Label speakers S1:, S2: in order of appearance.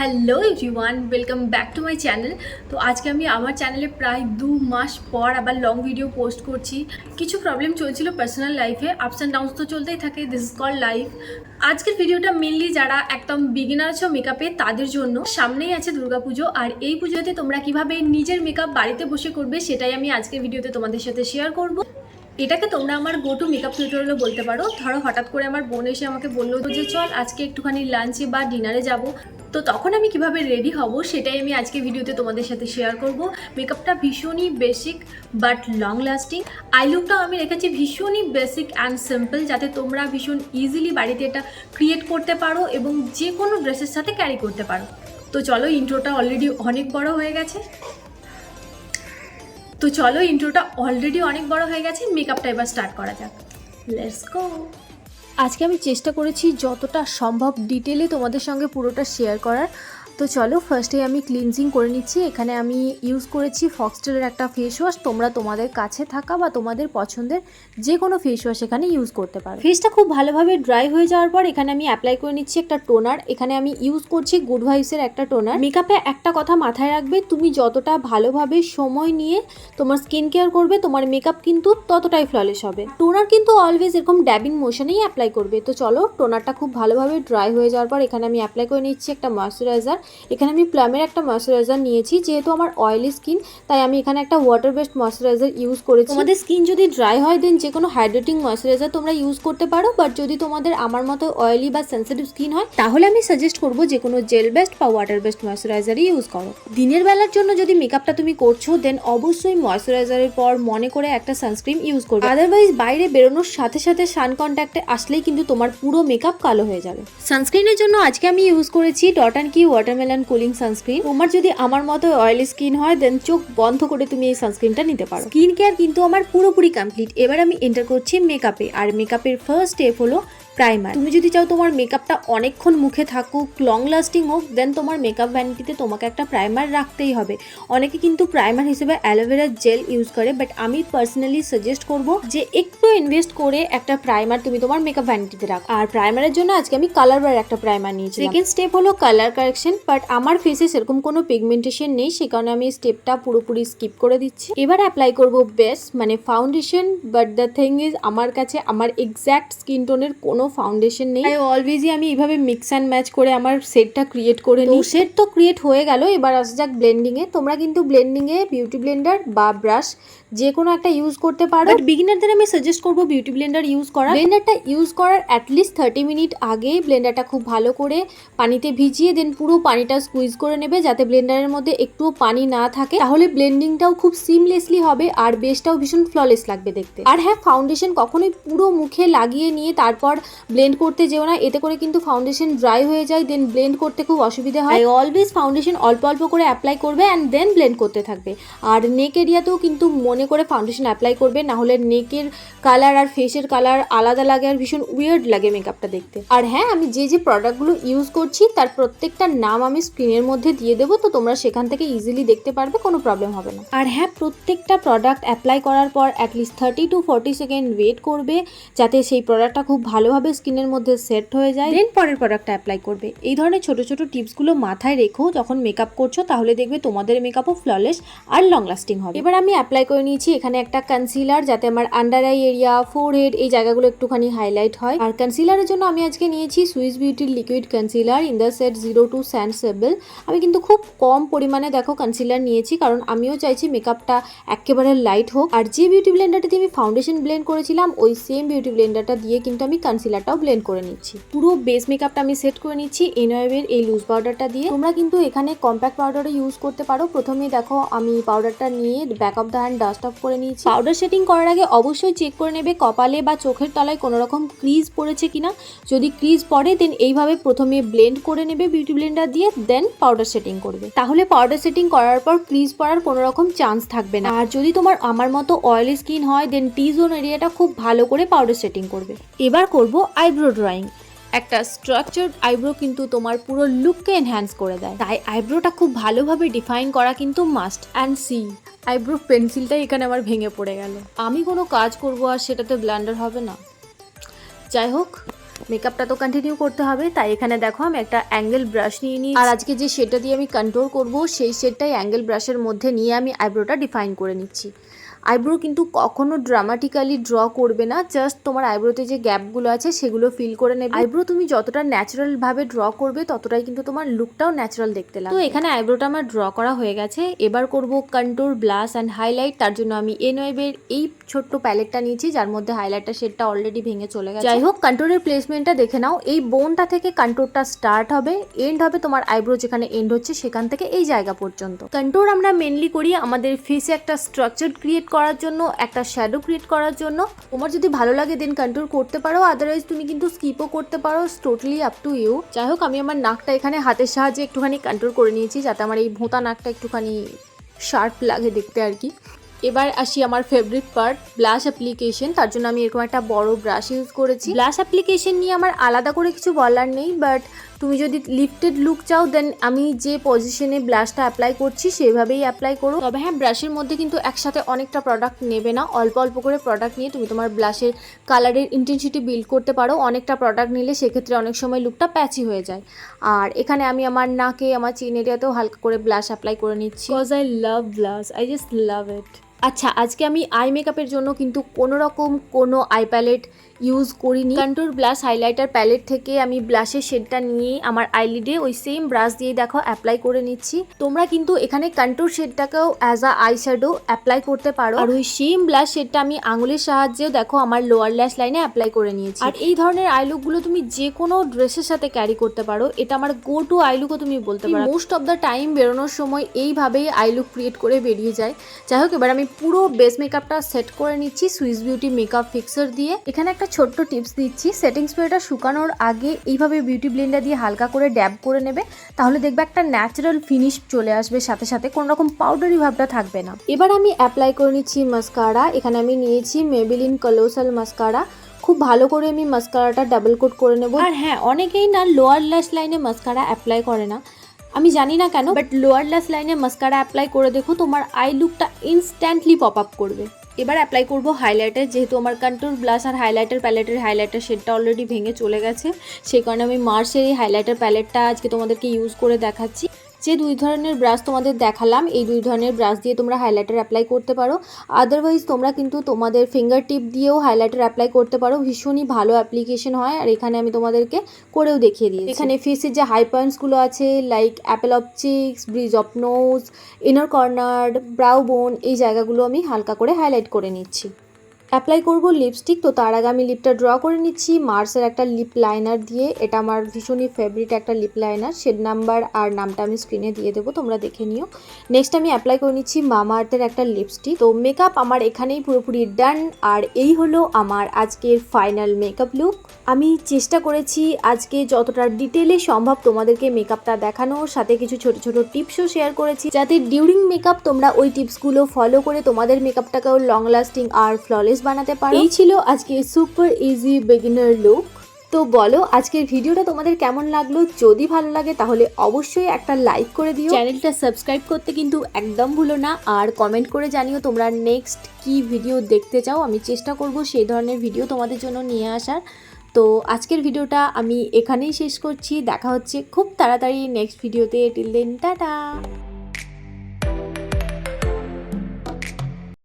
S1: Hello everyone, welcome back to my channel. তো আজকে আমি আমার চ্যানেলে প্রায় 2 মাস পর আবার লং ভিডিও পোস্ট করছি। কিছু প্রবলেম চলছিল পার্সোনাল লাইফে, আপস অ্যান্ড ডাউনস তো চলতেই থাকে, দিস ইজ কল লাইফ। আজকের ভিডিওটা মেনলি যারা একদম বিগিনার আছো মেকআপে তাদের জন্য। সামনেই আছে দুর্গাপুজো, আর এই পুজোতে তোমরা কিভাবে নিজের মেকআপ বাড়িতে বসে করবে সেটাই আমি আজকের ভিডিওতে তোমাদের সাথে শেয়ার করব। এটাকে তোমরা আমার গো টু মেকআপ টিউটোরিয়ালও বলতে পারো। ধরো হঠাৎ করে আমার বোন এসে আমাকে বললো যে চল আজকে একটুখানি লাঞ্চে বা ডিনারে যাব, তো তখন আমি কিভাবে রেডি হব সেটাই আমি আজকে ভিডিওতে তোমাদের সাথে শেয়ার করব। মেকআপটা ভীষণই basic but long lasting. Eye লুকটাও আমি রেখেছি ভীষণই বেসিক অ্যান্ড সিম্পল, যাতে তোমরা ভীষণ ইজিলি বাড়িতে এটা ক্রিয়েট করতে পারো এবং যে কোনো ড্রেসের সাথে ক্যারি করতে পারো। তো চলো, ইন্ট্রোটা অলরেডি অনেক বড় হয়ে গেছে। মেকআপটা এবার স্টার্ট করা যাক। Let's go. আজকে আমি চেষ্টা করেছি যতটা সম্ভব ডিটেলে তোমাদের সঙ্গে পুরোটা শেয়ার করার। তো চলো, ফার্স্টে আমি ক্লিনজিং করে নিচ্ছি। এখানে আমি ইউজ করেছি ফক্সটেলের একটা ফেস ওয়াশ। তোমরা তোমাদের কাছে থাকা বা তোমাদের পছন্দের যে কোনো ফেস ওয়াশ এখানে ইউজ করতে পারো। ফেসটা খুব ভালোভাবে ড্রাই হয়ে যাওয়ার পর এখানে আমি অ্যাপ্লাই করে নিচ্ছি একটা টোনার। এখানে আমি ইউজ করছি গুড ভাইবসের একটা টোনার। মেকআপে একটা কথা মাথায় রাখবে, তুমি যতটা ভালোভাবে সময় নিয়ে তোমার স্কিন কেয়ার করবে, তোমার মেকআপ কিন্তু ততটাই ফ্ললেস হবে। টোনার কিন্তু অলওয়েজ এরকম ড্যাবিং মোশনেই অ্যাপ্লাই করবে। তো চলো, টোনারটা খুব ভালোভাবে ড্রাই হয়ে যাওয়ার পর এখানে আমি অ্যাপ্লাই করে নিচ্ছি একটা ময়শ্চারাইজার। এখানে আমি প্লামের একটা ময়শ্চারাইজার নিয়েছি। যেহেতু আমার অয়েলি স্কিন, তাই আমি এখানে একটা ওয়াটার বেসড ময়শ্চারাইজার ইউজ করেছি। তোমাদের স্কিন যদি ড্রাই হয় দেন যে কোনো হাইড্রেটিং ময়শ্চারাইজার তোমরা ইউজ করতে পারো, বাট যদি তোমাদের আমার মতো অয়েলি বা সেন্সিটিভ স্কিন হয় তাহলে আমি সাজেস্ট করবো যে কোনো জেল বেসড বা ওয়াটার বেসড ময়শ্চারাইজারই ইউজ করো। দিনের বেলার জন্য যদি মেকআপটা তুমি করছো দেন অবশ্যই ময়শ্চারাইজারের পর মনে করে একটা সানস্ক্রিন ইউজ করবে। আদারওয়াইজ বাইরে বেরোনোর সাথে সাথে সান কন্ট্যাক্টে আসলেই কিন্তু তোমার পুরো মেকআপ কালো হয়ে যাবে। সানস্ক্রিনের জন্য আজকে আমি ইউজ করেছি ডট অ্যান্ড কি ওয়াটারমেলন কুলিং সানস্ক্রিন। তোমার যদি আমার মতো অয়েলি স্কিন হয় দেন চোখ বন্ধ করে তুমি এই সানস্ক্রিনটা নিতে পারো। স্কিন কেয়ার কিন্তু আমার পুরোপুরি কমপ্লিট। এবার আমি এন্টার করছি মেকআপে, আর মেকআপের ফার্স্ট স্টেপ হলো প্রাইমার। তুমি যদি চাও তোমার মেকআপটা অনেকক্ষণ মুখে থাকুক, লং লাস্টিং হোক, দেন তোমার মেকআপ ভ্যানিটিতে তোমাকে একটা প্রাইমার রাখতেই হবে। অনেকে কিন্তু প্রাইমার হিসেবে অ্যালোভেরা জেল ইউজ করে, বাট আমি পার্সোনালি সাজেস্ট করব যে একটু ইনভেস্ট করে একটা প্রাইমার তুমি তোমার মেকআপ ভ্যানিটিতে রাখো। আর প্রাইমারের জন্য আজকে আমি কালার বার একটা প্রাইমার নিয়েছি। সেকেন্ড স্টেপ হলো কালার কারেকশন, বাট আমার ফেসে সেরকম কোনো পিগমেন্টেশন নেই, সে কারণে আমি স্টেপটা পুরোপুরি স্কিপ করে দিচ্ছি। এবার অ্যাপ্লাই করব বেস মানে foundation, but the thing is আমার কাছে আমার এক্স্যাক্ট স্কিন টোনের কোনো ফাউন্ডেশন নেই। অলওয়েজই আমি এইভাবে মিক্স অ্যান্ড ম্যাচ করে আমার সেটটা ক্রিয়েট করে নিই। সেট তো ক্রিয়েট হয়ে গেল, এবার আসা যাক ব্লেন্ডিং এ। তোমরা কিন্তু ব্লেন্ডিং এ বিউটি ব্লেন্ডার বা ব্রাশ যে কোনো একটা ইউজ করতে পারো, বাট বিগিনারদের আমি সাজেস্ট করবো বিউটি ব্লেন্ডার ইউজ করা। ব্লেন্ডারটা ইউজ করার অ্যাটলিস্ট 30 মিনিট আগে ব্লেন্ডারটা খুব ভালো করে পানিতে ভিজিয়ে দেন পুরো পানিটা স্কুইজ করে নেবে, যাতে ব্লেন্ডারের মধ্যে একটুও পানি না থাকে। তাহলে ব্লেন্ডিংটাও খুব সিমলেসলি হবে আর বেসটাও ভীষণ ফ্ললেস লাগবে দেখতে। আর হ্যাঁ, ফাউন্ডেশন কখনোই পুরো মুখে লাগিয়ে নিয়ে তারপর ব্লেন্ড করতে যেও না, এতে করে কিন্তু ফাউন্ডেশন ড্রাই হয়ে যায়, দেন ব্লেন্ড করতে খুব অসুবিধা হয়। অলওয়েজ ফাউন্ডেশন অল্প অল্প করে অ্যাপ্লাই করবে অ্যান্ড দেন ব্লেন্ড করতে থাকবে। আর নেক এরিয়াতেও কিন্তু মনে করে ফাউন্ডেশন অ্যাপ্লাই করবে, না হলে নেকের কালার আর ফেসের কালার আলাদা লাগে আর ভীষণ উইয়ার্ড লাগে মেকআপটা দেখতে। আর হ্যাঁ, আমি যে যে প্রোডাক্টগুলো ইউজ করছি তার প্রত্যেকটার নাম আমি স্ক্রিনের মধ্যে দিয়ে দেবো, তো তোমরা সেখান থেকে ইজিলি দেখতে পারবে, কোনো প্রবলেম হবে না। আর হ্যাঁ, প্রত্যেকটা প্রোডাক্ট অ্যাপ্লাই করার পর অ্যাটলিস্ট 30 to 40 সেকেন্ড ওয়েট করবে, যাতে সেই প্রোডাক্টটা খুব ভালোভাবে স্কিনের মধ্যে সেট হয়ে যায়, দেন পরের প্রোডাক্টটা অ্যাপ্লাই করবে। এই ধরনের ছোট ছোট টিপসগুলো মাথায় রেখো যখন মেকআপ করছো, তাহলে দেখবে তোমাদের মেকআপও ফ্ললেস আর লং লাস্টিং হবে। এবার আমি অ্যাপ্লাই করে নিয়েছি এখানে একটা কনসিলার, যাতে আমার আন্ডার আই এরিয়া, ফোরহেড এই জায়গাগুলো একটুখানি হাইলাইট হয়। আর কনসিলারের জন্য আমি আজকে নিয়েছি সুইস বিউটির liquid concealer in the set 02 sand sable. আমি কিন্তু খুব কম পরিমাণে দেখো কনসিলার নিয়েছি, কারণ আমিও চাইছি মেকআপটা একেবারে লাইট হোক। আর যে বিউটি ব্লেন্ডারটাতে আমি ফাউন্ডেশন ব্লেন্ড করেছিলাম ওই সেম বিউটি ব্লেন্ডারটা দিয়ে কিন্তু আমি কনসিলারটাও ব্লেন্ড করে নিচ্ছি। পুরো বেস মেকআপটা আমি সেট করে নিচ্ছি এনওয়েভের এই লুজ পাউডারটা দিয়ে। তোমরা কিন্তু এখানে কম্প্যাক্ট পাউডারও ইউজ করতে পারো। প্রথমে দেখো আমি পাউডারটা নিয়ে back of the hand dust off করে নিয়েছি। পাউডার সেটিং করার আগে অবশ্যই চেক করে নেবে কপালে বা চোখের তলায় কোনো রকম ক্রিজ পড়েছে কিনা। যদি ক্রিজ পড়ে দেন এইভাবে প্রথমে ব্লেন্ড করে নেবে বিউটি ব্লেন্ডার দিয়ে, দেন পাউডার সেটিং করবে। তাহলে পাউডার সেটিং করার পর ক্রিজ পড়ার কোনো রকম চান্স থাকবে না। আর যদি তোমার আমার মতো অয়েলি স্কিন হয় দেন টি জোন এরিয়াটা খুব ভালো করে পাউডার সেটিং করবে। এবার করব আইব্রো ড্রয়িং। একটা স্ট্রাকচার্ড আইব্রো কিন্তু তোমার পুরো লুককে এনহ্যান্স করে দেয়, তাই আইব্রোটা খুব ভালোভাবে ডিফাইন করা কিন্তু মাস্ট। অ্যান্ড সি, আইব্রো পেন্সিলটাই এখানে আমার ভেঙে পড়ে গেল। আমি কোনো কাজ করব আর সেটাতে ব্লান্ডার হবে না। যাই হোক, মেকআপটা তো কন্টিনিউ করতে হবে, তাই এখানে দেখো আমি একটা অ্যাঙ্গেল ব্রাশ নিয়ে নিই, আর আজকে যে শেডটা দিয়ে আমি কন্ট্রোল করব সেই শেডটাই অ্যাঙ্গেল ব্রাশের মধ্যে নিয়ে আমি আইব্রোটা ডিফাইন করে নিচ্ছি। আইব্রো কিন্তু কখনো ড্রামাটিক্যালি ড্র করবে না, জাস্ট তোমার আইব্রোতে যে গ্যাপগুলো আছে সেগুলো ফিল করে নেবে। আইব্রো তুমি যতটা ন্যাচারালভাবে ড্র করবে ততটাই কিন্তু তোমার লুকটাও ন্যাচারাল দেখতে লাগবে। তো এখানে আইব্রোটা আমার ড্র করা হয়ে গেছে, এবার করব কন্ট্যুর, ব্লাশ অ্যান্ড হাইলাইট। তার জন্য আমি এনওয়েবের এই ছোট্ট প্যালেটটা নিয়েছি, যার মধ্যে হাইলাইটার শেডটা অলরেডি ভেঙে চলে গেছে। যাই হোক, কন্ট্যুরের প্লেসমেন্টটা দেখে নাও। এই বোনটা থেকে কন্ট্যুরটা স্টার্ট হবে, এন্ড হবে তোমার আইব্রো যেখানে এন্ড হচ্ছে সেখান থেকে এই জায়গা পর্যন্ত। কন্ট্যুর আমরা মেনলি করি আমাদের ফেসে একটা স্ট্রাকচার ক্রিয়েট করার জন্য, একটা শ্যাডো ক্রিয়েট করার জন্য। তোমার যদি ভালো লাগে দেন কন্ট্যুর করতে পারো, আদারওয়াইজ তুমি কিন্তু স্কিপও করতে পারো, টোটালি আপ টু ইউ। যাই হোক, আমি আমার নাকটা এখানে হাতের সাহায্যে একটুখানি কন্ট্যুর করে নিয়েছি, যাতে আমার এই ভোঁতা নাকটা একটুখানি শার্প লাগে দেখতে আর কি। এবার আসি আমার ফেভারিট পার্ট, ব্লাশ অ্যাপ্লিকেশন। তার জন্য আমি এরকম একটা বড় ব্রাশ ইউজ করেছি। ব্লাশ অ্যাপ্লিকেশন নিয়ে আমার আলাদা করে কিছু বলার নেই, বাট তুমি যদি লিফটেড লুক চাও দেন আমি যে পজিশনে ব্লাশটা অ্যাপ্লাই করছি সেভাবেই অ্যাপ্লাই করো। তবে হ্যাঁ, ব্রাশের মধ্যে কিন্তু একসাথে অনেকটা প্রোডাক্ট নেবে না, অল্প অল্প করে প্রোডাক্ট নিয়ে তুমি তোমার ব্লাশের কালারের ইন্টেন্সিটি বিল্ড করতে পারো। অনেকটা প্রোডাক্ট নিলে সেক্ষেত্রে অনেক সময় লুকটা প্যাচি হয়ে যায়। আর এখানে আমি আমার নাকে, আমার চিন এরিয়াতেও হালকা করে ব্লাশ অ্যাপ্লাই করে নিচ্ছি, because I love blush, I just love it. আচ্ছা, আজকে আমি আই মেকআপের জন্য কিন্তু কোনো আই প্যালেট ইউজ করিনি। কন্ট্যুর, ব্লাশ, হাইলাইটার প্যালেট থেকে আমি ব্লাশের শেডটা নিয়ে আমার আইলিডে ওই সেম ব্রাশ দিয়ে দেখো অ্যাপ্লাই করে নিচ্ছি। তোমরা কিন্তু এখানে কন্ট্যুর শেডটাকেও as a eye shadow apply করতে পারো। আর ওই সেম ব্লাশ শেডটা আমি আঙুলের সাহায্যেও দেখো আমার লোয়ার ল্যাশ লাইনে অ্যাপ্লাই করে নিয়েছি। আর এই ধরনের আই লুকগুলো তুমি যে কোনো ড্রেসের সাথে ক্যারি করতে পারো, এটা আমার গো টু আই লুকও তুমি বলতে পারো। মোস্ট অফ দ্য টাইম বেরোনোর সময় এইভাবেই আই লুক ক্রিয়েট করে বেরিয়ে যায়। যাই হোক, এবার আমি পুরো বেস মেকআপটা সেট করে নিচ্ছি সুইস বিউটি মেকআপ ফিক্সার দিয়ে। এখানে একটা ছোট্ট টিপস দিচ্ছি, সেটিং স্প্রেটা শুকানোর আগে এইভাবে বিউটি ব্লেন্ডার দিয়ে হালকা করে ড্যাব করে নেবে, তাহলে দেখবে একটা ন্যাচারাল ফিনিশ চলে আসবে, সাথে সাথে কোনো রকম পাউডারি ভাবটা থাকবে না। এবার আমি অ্যাপ্লাই করে নিচ্ছি মাস্কারা। এখানে আমি নিয়েছি মেবেলিন কলোসাল মাস্কারা। খুব ভালো করে আমি মাস্কারাটা ডাবল কোট করে নেব। আর হ্যাঁ, অনেকেই না লোয়ার ল্যাশ লাইনে মাস্কারা অ্যাপ্লাই করে না, আমি জানি না কেন, বাট লোয়ার ল্যাশ লাইনে মাস্কারা অ্যাপ্লাই করে দেখো, তোমার আই লুকটা ইনস্ট্যান্টলি পপ আপ করবে। এবার অ্যাপ্লাই করবো হাইলাইটার। যেহেতু আমার কন্ট্যুর, ব্লাশ আর হাইলাইটার প্যালেটের হাইলাইটার শেডটা অলরেডি ভেঙে চলে গেছে, সেই কারণে আমি মার্সের এই হাইলাইটার প্যালেটটা আজকে তোমাদেরকে ইউজ করে দেখাচ্ছি। যে দুই ধরনের ব্রাশ তোমাদের দেখালাম, এই দুই ধরনের ব্রাশ দিয়ে তোমরা হাইলাইটার অ্যাপ্লাই করতে পারো। আদারওয়াইজ তোমরা কিন্তু তোমাদের ফিঙ্গার টিপ দিয়েও হাইলাইটার অ্যাপ্লাই করতে পারো, ভীষণই ভালো অ্যাপ্লিকেশন হয়। আর এখানে আমি তোমাদেরকে করেও দেখিয়ে দিয়েছি। এখানে ফেসের যে হাই পয়েন্টসগুলো আছে, like apple of cheeks, bridge of nose, inner corner, brow bone, এই জায়গাগুলো আমি হালকা করে হাইলাইট করে নিচ্ছি। অ্যাপ্লাই করব লিপস্টিক। তো তার আগে আমি লিপটা ড্র করে নিচ্ছি মার্সের একটা লিপ লাইনার দিয়ে। এটা আমার ভীষণই ফেভারিট একটা লিপ লাইনার, শেড নাম্বার আর নামটা আমি স্ক্রিনে দিয়ে দেবো, তোমরা দেখে নিও। নেক্সট আমি অ্যাপ্লাই করে নিচ্ছি মামা আর্থের একটা লিপস্টিক। তো মেকআপ আমার এখানেই পুরোপুরি ডান, আর এই হলো আমার আজকের ফাইনাল মেকআপ লুক। আমি চেষ্টা করেছি আজকে যতটা ডিটেলে সম্ভব তোমাদেরকে মেকআপটা দেখানোর, সাথে কিছু ছোট ছোট টিপসও শেয়ার করেছি, যাতে ডিউরিং মেকআপ তোমরা ওই টিপসগুলো ফলো করে তোমাদের মেকআপটাকেও লং লাস্টিং আর ফ্ললেস বানাতে পারো। এই ছিল আজকে সুপার ইজি বিগিনার লুক। তো বলো আজকের ভিডিওটা তোমাদের কেমন লাগলো? যদি ভালো লাগে তাহলে অবশ্যই একটা লাইক করে দিও, চ্যানেলটা সাবস্ক্রাইব করতে কিন্তু একদম ভুলো না, আর কমেন্ট করে জানিও তোমরা নেক্সট কি ভিডিও দেখতে চাও। আমি চেষ্টা করব সেই ধরনের ভিডিও তোমাদের জন্য নিয়ে আসার। তো আজকের ভিডিওটা আমি এখানেই শেষ করছি, দেখা হচ্ছে খুব তাড়াতাড়ি নেক্সট ভিডিওতে। Till then, tata.